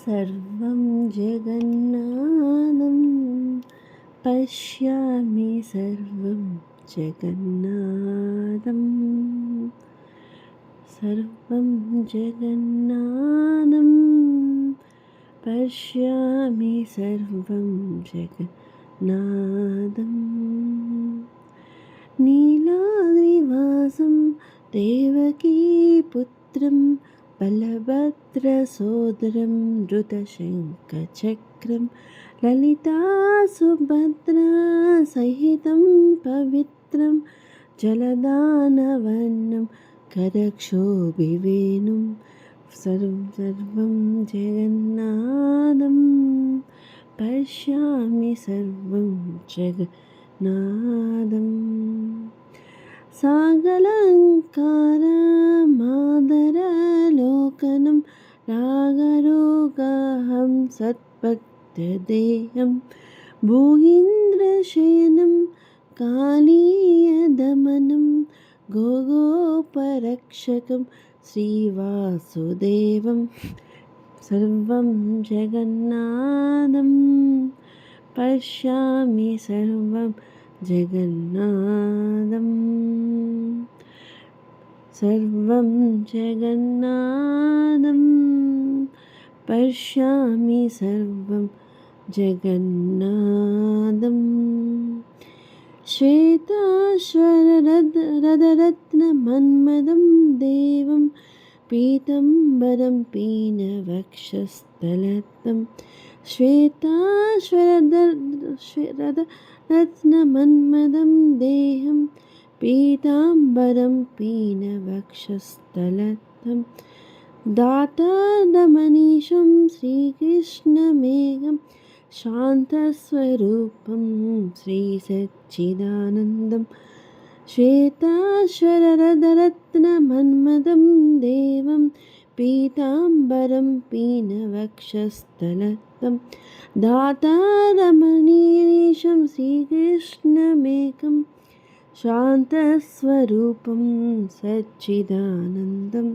सर्वं जगन्नाथं पश्यामि सर्वं जगन्नाथं सर्वं जगन्नाथं पश्यामि सर्वं जगन्नाथं नीलाद्रिवासं देवकीपुत्रं बलभद्रसोदरं धृतशङ्खचक्रं ललितासुभद्रासहितं पवित्रं जलदानवर्णं करक्षोभिवेणुं सर्वं जगन्नाथं पश्यामि सर्वं जगन्नाथं सागलङ्कारमादरलोकनं रागरोगाहं सत्भक्तदेहं भूगीन्द्रशयनं कालीयदमनं गोगोपरक्षकं श्रीवासुदेवं सर्वं जगन्नाथं पश्यामि सर्वं जगन्नाथं सर्वं जगन्नाथं पश्यामि सर्वं जगन्नाथं श्वेताश्वररथरत्नमन्मदं देवं पीतम्बरं पीनवक्षस्थलतं श्वेताश्वररत्नमन्मदं देहं पीताम्बरं पीनवक्षस्थलतं दातारमनीशं श्रीकृष्णमेघं शान्तस्वरूपं श्रीसच्चिदानन्दं श्वेताश्वररथरत्नमन्मदं देवं पीताम्बरं पीनवक्षस्थलतं दातारमनीशं श्रीकृष्णमेघं शान्तस्वरूपं सच्चिदानन्दं